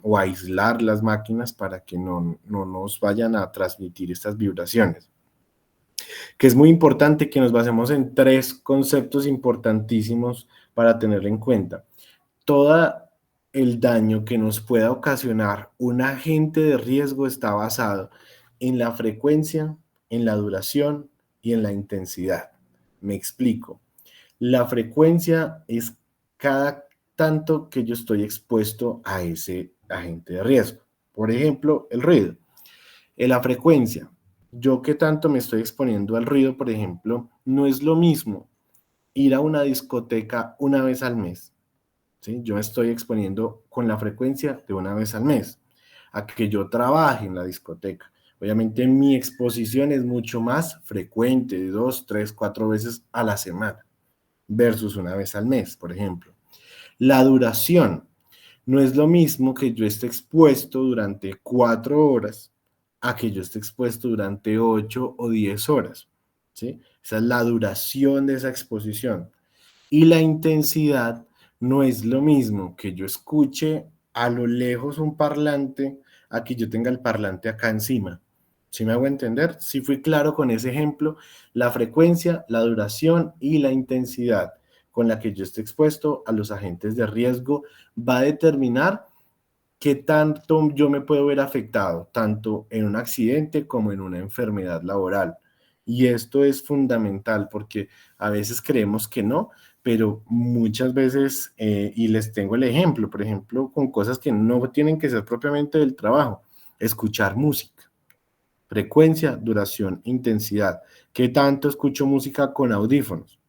o aislar las máquinas para que no nos vayan a transmitir estas vibraciones. Que es muy importante que nos basemos en tres conceptos importantísimos para tener en cuenta. Todo el daño que nos pueda ocasionar un agente de riesgo está basado en la frecuencia, en la duración y en la intensidad. Me explico. La frecuencia es cada tanto que yo estoy expuesto a ese agente de riesgo. Por ejemplo, el ruido. En la frecuencia, yo que tanto me estoy exponiendo al ruido, por ejemplo, no es lo mismo ir a una discoteca una vez al mes. ¿Sí? Yo me estoy exponiendo con la frecuencia de una vez al mes a que yo trabaje en la discoteca. Obviamente mi exposición es mucho más frecuente, de 2, 3, 4 veces a la semana, versus una vez al mes, por ejemplo. La duración no es lo mismo que yo esté expuesto durante 4 horas a que yo esté expuesto durante 8 o 10 horas. ¿Sí? Esa es la duración de esa exposición. Y la intensidad no es lo mismo que yo escuche a lo lejos un parlante a que yo tenga el parlante acá encima. ¿Sí me hago entender? Si fui claro con ese ejemplo, la frecuencia, la duración y la intensidad con la que yo esté expuesto a los agentes de riesgo va a determinar qué tanto yo me puedo ver afectado, tanto en un accidente como en una enfermedad laboral. Y esto es fundamental porque a veces creemos que no, pero muchas veces, y les tengo el ejemplo, por ejemplo, con cosas que no tienen que ser propiamente del trabajo, escuchar música, frecuencia, duración, intensidad. ¿Qué tanto escucho música con audífonos?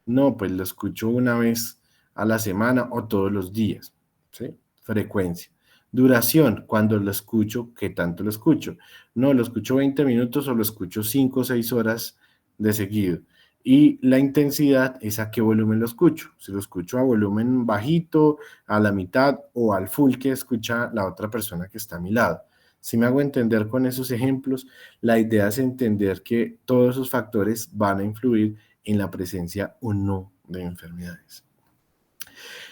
No, pues lo escucho una vez a la semana o todos los días, ¿sí? Frecuencia. Duración, cuando lo escucho, ¿qué tanto lo escucho? No, lo escucho 20 minutos o lo escucho 5 o 6 horas de seguido. Y la intensidad es a qué volumen lo escucho. Si lo escucho a volumen bajito, a la mitad o al full que escucha la otra persona que está a mi lado. Si me hago entender con esos ejemplos, la idea es entender que todos esos factores van a influir en la presencia o no de enfermedades.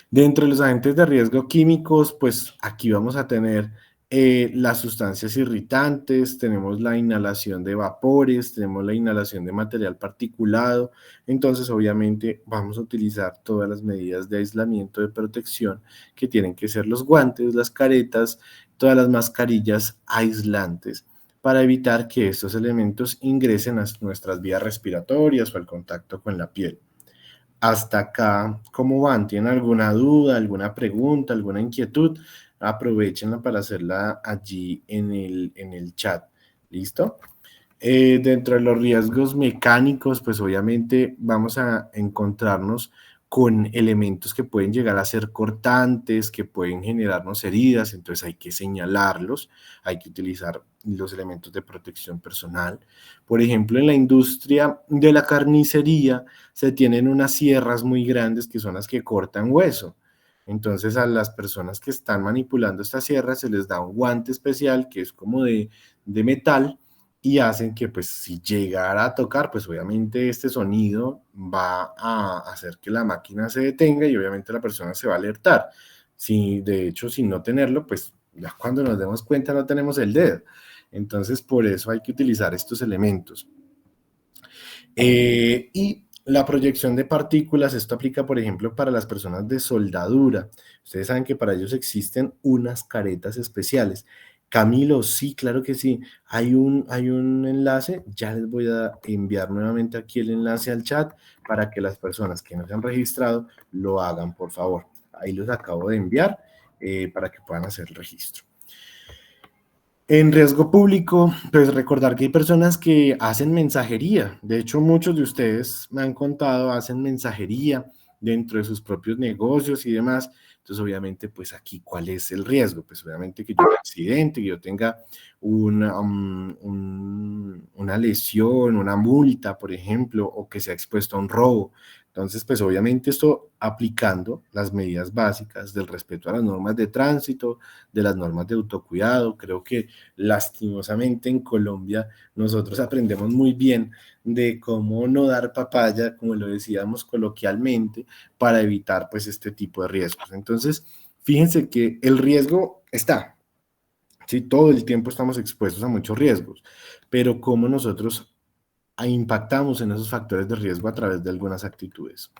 Dentro de los agentes de riesgo químicos, pues aquí vamos a tener las sustancias irritantes, tenemos la inhalación de vapores, tenemos la inhalación de material particulado, entonces obviamente vamos a utilizar todas las medidas de aislamiento de protección que tienen que ser los guantes, las caretas, todas las mascarillas aislantes para evitar que estos elementos ingresen a nuestras vías respiratorias o al contacto con la piel. Hasta acá, ¿cómo van? ¿Tienen alguna duda, alguna pregunta, alguna inquietud? Aprovechenla para hacerla allí en el chat. ¿Listo? Dentro de los riesgos mecánicos, pues obviamente vamos a encontrarnos con elementos que pueden llegar a ser cortantes, que pueden generarnos heridas, entonces hay que señalarlos, hay que utilizar los elementos de protección personal. Por ejemplo, en la industria de la carnicería se tienen unas sierras muy grandes que son las que cortan hueso. Entonces a las personas que están manipulando estas sierras se les da un guante especial que es como de metal y hacen que pues si llegara a tocar, pues obviamente este sonido va a hacer que la máquina se detenga y obviamente la persona se va a alertar. Si de hecho sin no tenerlo, pues ya cuando nos demos cuenta no tenemos el dedo. Entonces por eso hay que utilizar estos elementos. Y la proyección de partículas, esto aplica, por ejemplo, para las personas de soldadura. Ustedes saben que para ellos existen unas caretas especiales. Camilo, sí, claro que sí. Hay un enlace, ya les voy a enviar nuevamente aquí el enlace al chat para que las personas que no se han registrado lo hagan, por favor. Ahí los acabo de enviar para que puedan hacer el registro. En riesgo público, pues recordar que hay personas que hacen mensajería. De hecho, muchos de ustedes me han contado, hacen mensajería dentro de sus propios negocios y demás. Entonces, obviamente, pues aquí, ¿cuál es el riesgo? Pues obviamente que yo tenga un accidente, que yo tenga una lesión, una multa, por ejemplo, o que sea expuesto a un robo. Entonces, pues obviamente esto aplicando las medidas básicas del respeto a las normas de tránsito, de las normas de autocuidado. Creo que lastimosamente en Colombia nosotros aprendemos muy bien de cómo no dar papaya, como lo decíamos coloquialmente, para evitar pues este tipo de riesgos. Entonces, fíjense que el riesgo está, sí, todo el tiempo estamos expuestos a muchos riesgos, pero cómo nosotros impactamos en esos factores de riesgo a través de algunas actitudes.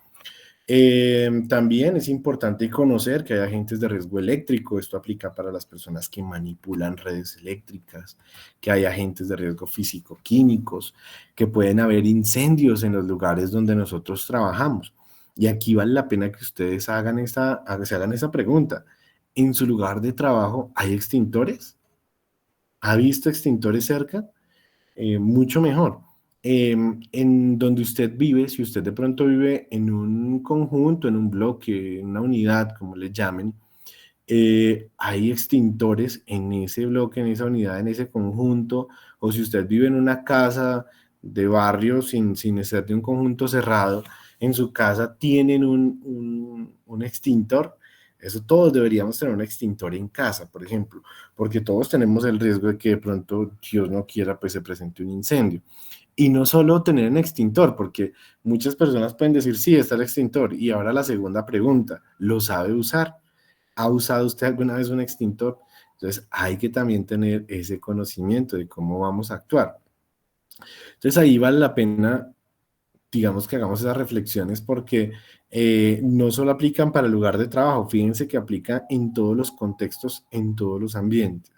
También es importante conocer que hay agentes de riesgo eléctrico. Esto aplica para las personas que manipulan redes eléctricas, que hay agentes de riesgo físico-químicos, que pueden haber incendios en los lugares donde nosotros trabajamos. Y aquí vale la pena que ustedes se hagan esa pregunta. ¿En su lugar de trabajo hay extintores? ¿Ha visto extintores cerca? Mucho mejor. En donde usted vive, si usted de pronto vive en un conjunto, en un bloque, en una unidad, como le llamen, hay extintores en ese bloque, en esa unidad, en ese conjunto, o si usted vive en una casa de barrio sin ser de un conjunto cerrado, en su casa tienen un extintor. Eso todos deberíamos tener un extintor en casa, por ejemplo, porque todos tenemos el riesgo de que de pronto, Dios no quiera, pues se presente un incendio. Y no solo tener un extintor, porque muchas personas pueden decir, sí, está el extintor. Y ahora la segunda pregunta, ¿lo sabe usar? ¿Ha usado usted alguna vez un extintor? Entonces hay que también tener ese conocimiento de cómo vamos a actuar. Entonces ahí vale la pena, digamos, que hagamos esas reflexiones porque no solo aplican para el lugar de trabajo, fíjense que aplica en todos los contextos, en todos los ambientes.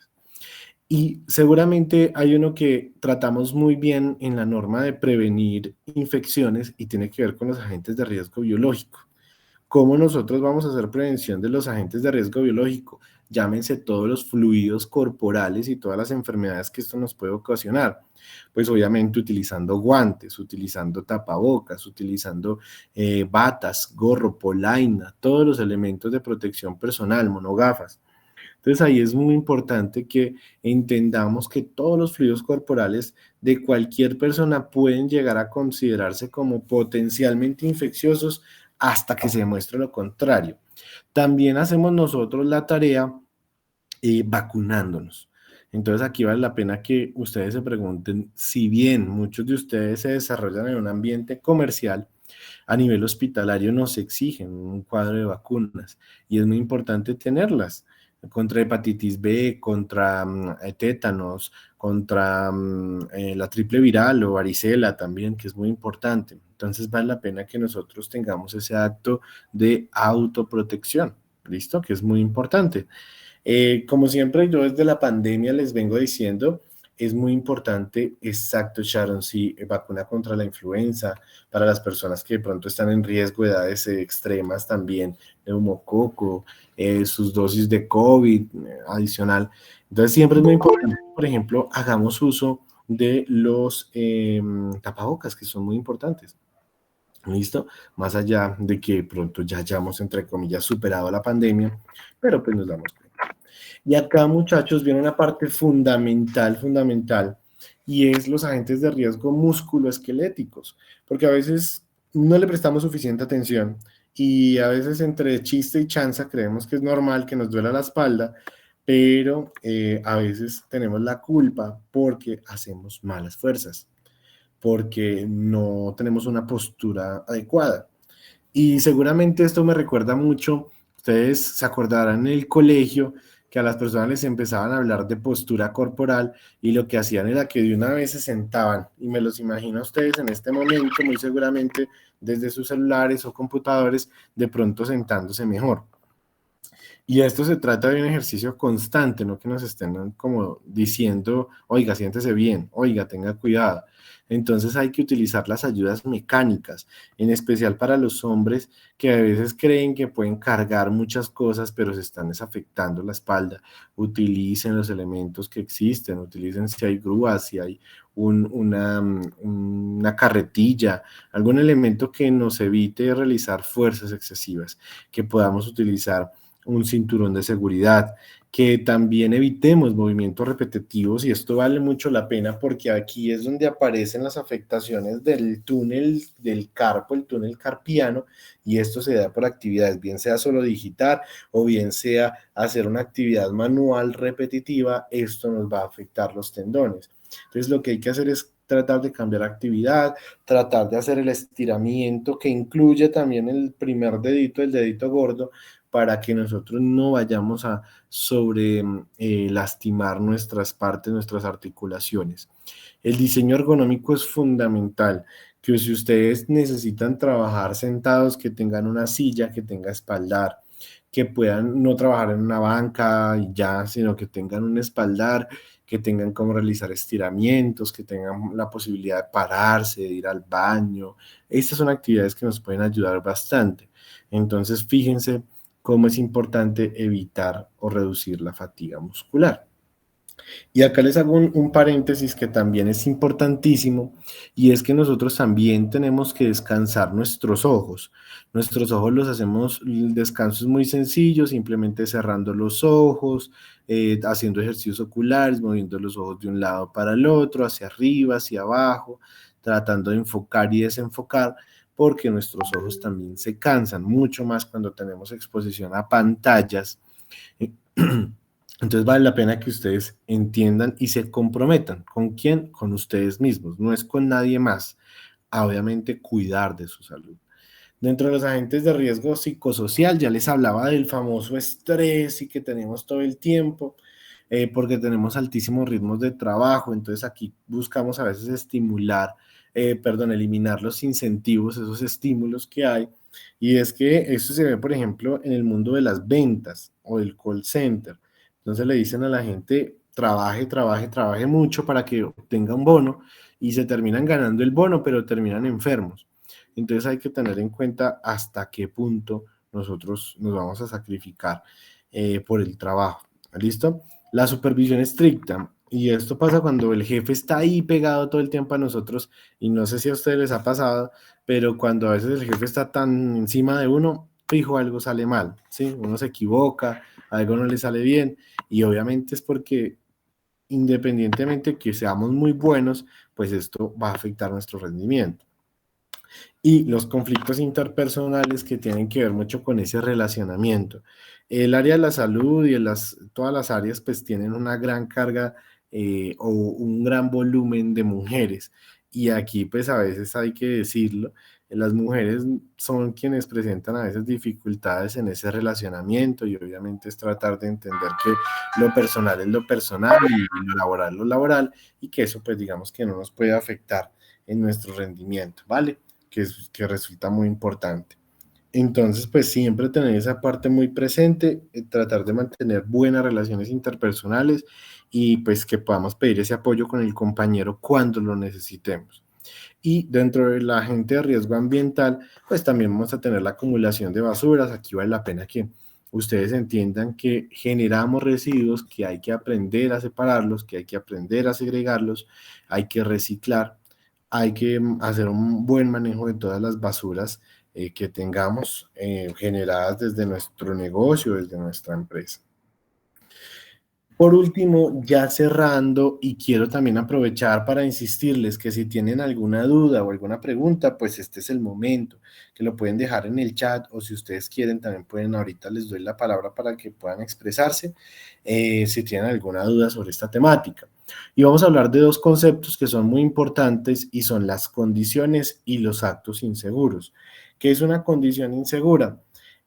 Y seguramente hay uno que tratamos muy bien en la norma de prevenir infecciones y tiene que ver con los agentes de riesgo biológico. ¿Cómo nosotros vamos a hacer prevención de los agentes de riesgo biológico? Llámense todos los fluidos corporales y todas las enfermedades que esto nos puede ocasionar. Pues obviamente utilizando guantes, utilizando tapabocas, utilizando batas, gorro, polaina, todos los elementos de protección personal, monogafas. Entonces ahí es muy importante que entendamos que todos los fluidos corporales de cualquier persona pueden llegar a considerarse como potencialmente infecciosos hasta que se demuestre lo contrario. También hacemos nosotros la tarea vacunándonos. Entonces aquí vale la pena que ustedes se pregunten, si bien muchos de ustedes se desarrollan en un ambiente comercial, a nivel hospitalario nos exigen un cuadro de vacunas y es muy importante tenerlas contra hepatitis B, contra tétanos, contra la triple viral o varicela también, que es muy importante. Entonces vale la pena que nosotros tengamos ese acto de autoprotección, ¿listo? Que es muy importante. Como siempre, yo desde la pandemia les vengo diciendo, es muy importante, exacto, Sharon, sí, vacuna contra la influenza, para las personas que de pronto están en riesgo de edades extremas también, neumococo, sus dosis de COVID adicional. Entonces, siempre es muy importante, por ejemplo, hagamos uso de los tapabocas, que son muy importantes. ¿Listo? Más allá de que pronto ya hayamos, entre comillas, superado la pandemia, pero pues nos damos cuenta. Y acá, muchachos, viene una parte fundamental, y es los agentes de riesgo musculoesqueléticos, porque a veces no le prestamos suficiente atención y a veces entre chiste y chanza creemos que es normal que nos duela la espalda, pero a veces tenemos la culpa porque hacemos malas fuerzas, porque no tenemos una postura adecuada. Y seguramente esto me recuerda mucho, ustedes se acordarán en el colegio que a las personas les empezaban a hablar de postura corporal y lo que hacían era que de una vez se sentaban, y me los imagino a ustedes en este momento, muy seguramente desde sus celulares o computadores, de pronto sentándose mejor. Y esto se trata de un ejercicio constante, no que nos estén como diciendo, oiga, siéntese bien, oiga, tenga cuidado. Entonces hay que utilizar las ayudas mecánicas, en especial para los hombres que a veces creen que pueden cargar muchas cosas, pero se están desafectando la espalda. Utilicen los elementos que existen, utilicen si hay grúas, si hay una carretilla, algún elemento que nos evite realizar fuerzas excesivas, que podamos utilizar un cinturón de seguridad, que también evitemos movimientos repetitivos y esto vale mucho la pena porque aquí es donde aparecen las afectaciones del túnel del carpo, el túnel carpiano, y esto se da por actividades, bien sea solo digitar o bien sea hacer una actividad manual repetitiva, esto nos va a afectar los tendones. Entonces lo que hay que hacer es tratar de cambiar actividad, tratar de hacer el estiramiento que incluye también el primer dedito, el dedito gordo, para que nosotros no vayamos a sobre lastimar nuestras partes, nuestras articulaciones. El diseño ergonómico es fundamental, que si ustedes necesitan trabajar sentados, que tengan una silla, que tenga espaldar, que puedan no trabajar en una banca y ya, sino que tengan un espaldar, que tengan cómo realizar estiramientos, que tengan la posibilidad de pararse, de ir al baño. Estas son actividades que nos pueden ayudar bastante. Entonces, fíjense cómo es importante evitar o reducir la fatiga muscular. Y acá les hago un paréntesis que también es importantísimo, y es que nosotros también tenemos que descansar nuestros ojos. Nuestros ojos los hacemos descansos muy sencillos, simplemente cerrando los ojos, haciendo ejercicios oculares, moviendo los ojos de un lado para el otro, hacia arriba, hacia abajo, tratando de enfocar y desenfocar, porque nuestros ojos también se cansan mucho más cuando tenemos exposición a pantallas. Entonces vale la pena que ustedes entiendan y se comprometan. ¿Con quién? Con ustedes mismos. No es con nadie más. Obviamente cuidar de su salud. Dentro de los agentes de riesgo psicosocial, ya les hablaba del famoso estrés y que tenemos todo el tiempo, porque tenemos altísimos ritmos de trabajo. Entonces aquí buscamos a veces eliminar los incentivos, esos estímulos que hay. Y es que eso se ve, por ejemplo, en el mundo de las ventas o del call center. Entonces le dicen a la gente, trabaje, trabaje, trabaje mucho para que obtenga un bono y se terminan ganando el bono, pero terminan enfermos. Entonces hay que tener en cuenta hasta qué punto nosotros nos vamos a sacrificar por el trabajo. ¿Listo? La supervisión estricta. Y esto pasa cuando el jefe está ahí pegado todo el tiempo a nosotros y no sé si a ustedes les ha pasado, pero cuando a veces el jefe está tan encima de uno, fijo, algo sale mal, ¿sí? Uno se equivoca, algo no le sale bien y obviamente es porque independientemente que seamos muy buenos, pues esto va a afectar nuestro rendimiento. Y los conflictos interpersonales que tienen que ver mucho con ese relacionamiento. El área de la salud y todas las áreas pues tienen una gran carga o un gran volumen de mujeres. Y aquí pues a veces hay que decirlo, las mujeres son quienes presentan a veces dificultades en ese relacionamiento y obviamente es tratar de entender que lo personal es lo personal y lo laboral es lo laboral y que eso pues digamos que no nos puede afectar en nuestro rendimiento, ¿vale? Que resulta muy importante. Entonces, pues siempre tener esa parte muy presente, tratar de mantener buenas relaciones interpersonales y pues que podamos pedir ese apoyo con el compañero cuando lo necesitemos. Y dentro de la agente de riesgo ambiental, pues también vamos a tener la acumulación de basuras. Aquí vale la pena que ustedes entiendan que generamos residuos, que hay que aprender a separarlos, que hay que aprender a segregarlos, hay que reciclar, hay que hacer un buen manejo de todas las basuras que tengamos generadas desde nuestro negocio, desde nuestra empresa. Por último, ya cerrando, y quiero también aprovechar para insistirles que si tienen alguna duda o alguna pregunta, pues este es el momento, que lo pueden dejar en el chat o si ustedes quieren también pueden, ahorita les doy la palabra para que puedan expresarse si tienen alguna duda sobre esta temática. Y vamos a hablar de dos conceptos que son muy importantes y son las condiciones y los actos inseguros. ¿Qué es una condición insegura?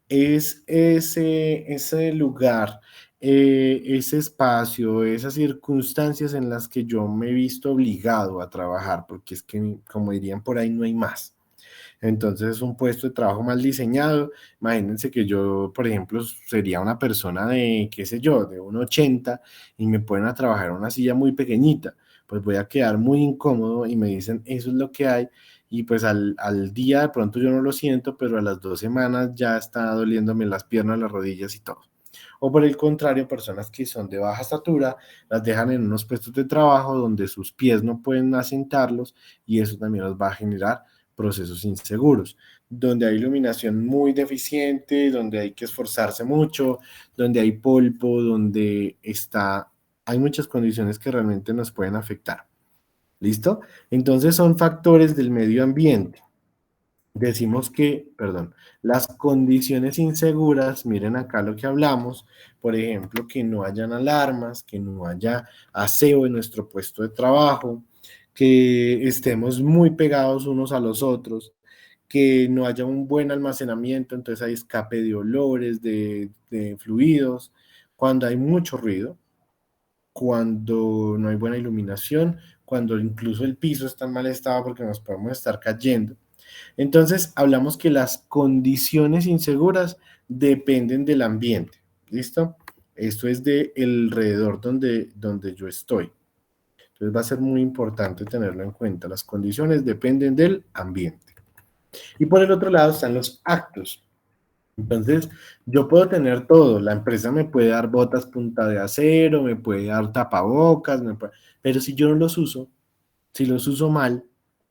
Es ese lugar, ese espacio, esas circunstancias en las que yo me he visto obligado a trabajar, porque es que, como dirían por ahí, no hay más. Entonces es un puesto de trabajo mal diseñado. Imagínense que yo, por ejemplo, sería una persona de, qué sé yo, de 1,80 y me ponen a trabajar en una silla muy pequeñita. Pues voy a quedar muy incómodo y me dicen, eso es lo que hay. Y pues al día de pronto yo no lo siento, pero a las 2 semanas ya está doliéndome las piernas, las rodillas y todo. O por el contrario, personas que son de baja estatura, las dejan en unos puestos de trabajo donde sus pies no pueden asentarlos y eso también los va a generar procesos inseguros, donde hay iluminación muy deficiente, donde hay que esforzarse mucho, donde hay polvo, hay muchas condiciones que realmente nos pueden afectar. ¿Listo? Entonces son factores del medio ambiente. Decimos que, perdón, las condiciones inseguras, miren acá lo que hablamos, por ejemplo, que no hayan alarmas, que no haya aseo en nuestro puesto de trabajo, que estemos muy pegados unos a los otros, que no haya un buen almacenamiento, entonces hay escape de olores, de fluidos, cuando hay mucho ruido, cuando no hay buena iluminación, cuando incluso el piso está en mal estado porque nos podemos estar cayendo. Entonces, hablamos que las condiciones inseguras dependen del ambiente. ¿Listo? Esto es de alrededor donde yo estoy. Entonces, va a ser muy importante tenerlo en cuenta. Las condiciones dependen del ambiente. Y por el otro lado están los actos. Entonces, yo puedo tener todo. La empresa me puede dar botas punta de acero, me puede dar tapabocas, pero si yo no los uso, si los uso mal,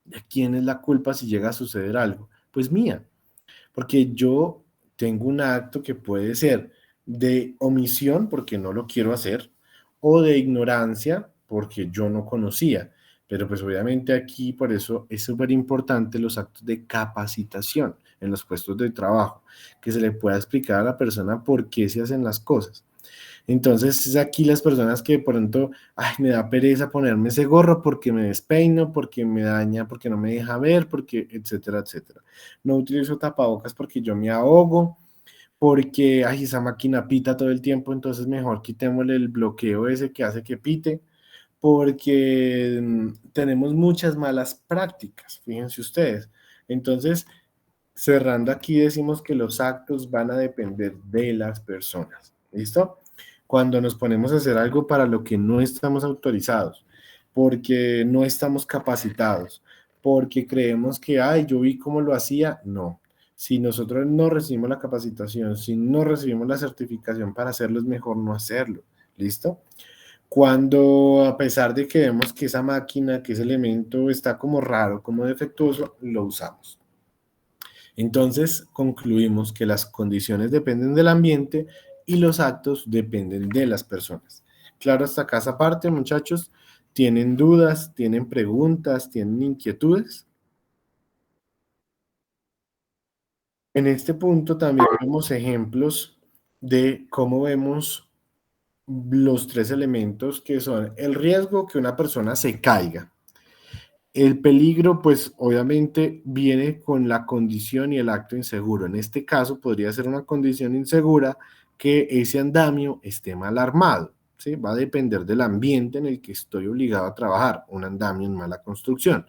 ¿de quién es la culpa si llega a suceder algo? Pues mía, porque yo tengo un acto que puede ser de omisión porque no lo quiero hacer o de ignorancia porque yo no conocía. Pero pues obviamente aquí por eso es súper importante los actos de capacitación en los puestos de trabajo, que se le pueda explicar a la persona por qué se hacen las cosas. Entonces es aquí las personas que de pronto, ay, me da pereza ponerme ese gorro porque me despeino, porque me daña, porque no me deja ver, porque, etcétera, etcétera. No utilizo tapabocas porque yo me ahogo, porque, ay, esa máquina pita todo el tiempo, entonces mejor quitémosle el bloqueo ese que hace que pite, porque tenemos muchas malas prácticas, fíjense ustedes. Entonces, cerrando aquí, decimos que los actos van a depender de las personas. ¿Listo? Cuando nos ponemos a hacer algo para lo que no estamos autorizados, porque no estamos capacitados, porque creemos que, ay, yo vi cómo lo hacía, no. Si nosotros no recibimos la capacitación, si no recibimos la certificación para hacerlo, es mejor no hacerlo. ¿Listo? Cuando a pesar de que vemos que esa máquina, que ese elemento está como raro, como defectuoso, lo usamos. Entonces, concluimos que las condiciones dependen del ambiente y los actos dependen de las personas. Claro, hasta acá esa parte, muchachos. ¿Tienen dudas? ¿Tienen preguntas? ¿Tienen inquietudes? En este punto también vemos ejemplos de cómo vemos los tres elementos que son el riesgo que una persona se caiga. El peligro, pues obviamente viene con la condición y el acto inseguro. En este caso podría ser una condición insegura que ese andamio esté mal armado, ¿sí? Va a depender del ambiente en el que estoy obligado a trabajar, un andamio en mala construcción.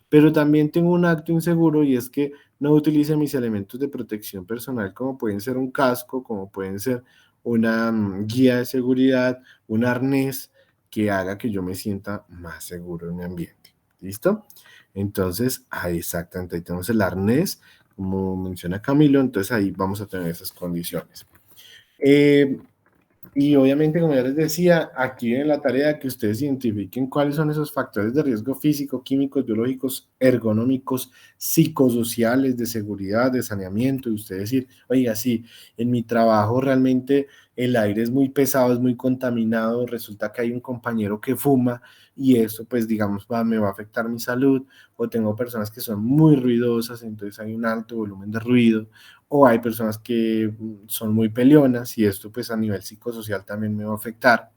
Pero también tengo un acto inseguro y es que no utilice mis elementos de protección personal como pueden ser un casco, como pueden ser una guía de seguridad, un arnés que haga que yo me sienta más seguro en mi ambiente. ¿Listo? Entonces, ahí exactamente, ahí tenemos el arnés, como menciona Camilo, entonces ahí vamos a tener esas condiciones. Eh, y obviamente, como ya les decía, aquí viene la tarea de que ustedes identifiquen cuáles son esos factores de riesgo físico, químicos, biológicos, ergonómicos, psicosociales, de seguridad, de saneamiento, y ustedes decir, oiga, sí, en mi trabajo realmente el aire es muy pesado, es muy contaminado, resulta que hay un compañero que fuma y eso, pues, digamos, me va a afectar mi salud, o tengo personas que son muy ruidosas, entonces hay un alto volumen de ruido, o hay personas que son muy peleonas y esto pues a nivel psicosocial también me va a afectar.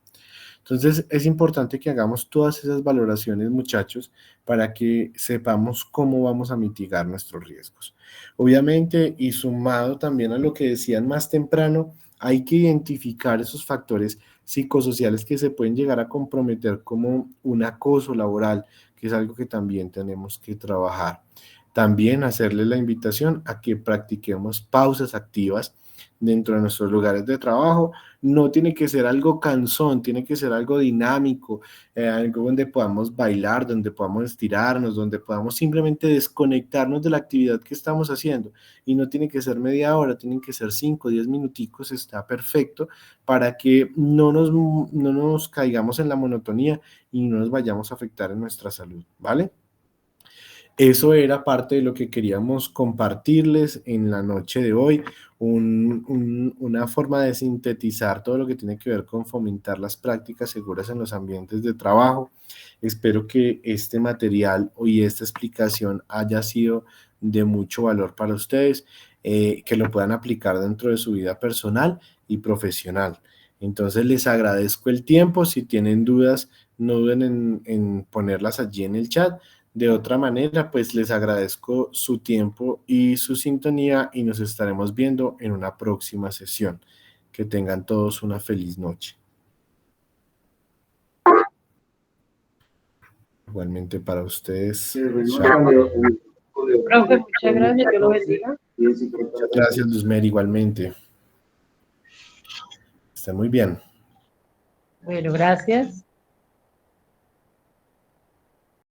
Entonces es importante que hagamos todas esas valoraciones, muchachos, para que sepamos cómo vamos a mitigar nuestros riesgos. Obviamente, y sumado también a lo que decían más temprano, hay que identificar esos factores psicosociales que se pueden llegar a comprometer como un acoso laboral, que es algo que también tenemos que trabajar. También hacerle la invitación a que practiquemos pausas activas dentro de nuestros lugares de trabajo. No tiene que ser algo cansón, tiene que ser algo dinámico, algo donde podamos bailar, donde podamos estirarnos, donde podamos simplemente desconectarnos de la actividad que estamos haciendo. Y no tiene que ser media hora, tienen que ser 5, 10 minuticos, está perfecto para que no nos caigamos en la monotonía y no nos vayamos a afectar en nuestra salud, ¿vale? Eso era parte de lo que queríamos compartirles en la noche de hoy, una forma de sintetizar todo lo que tiene que ver con fomentar las prácticas seguras en los ambientes de trabajo. Espero que este material y esta explicación haya sido de mucho valor para ustedes, que lo puedan aplicar dentro de su vida personal y profesional. Entonces les agradezco el tiempo. Si tienen dudas, no duden en ponerlas allí en el chat. De otra manera, pues les agradezco su tiempo y su sintonía y nos estaremos viendo en una próxima sesión. Que tengan todos una feliz noche. Igualmente para ustedes. Chao. Profe, muchas gracias, Dios lo bendiga. Muchas gracias, Luzmer, igualmente. Está muy bien. Bueno, gracias.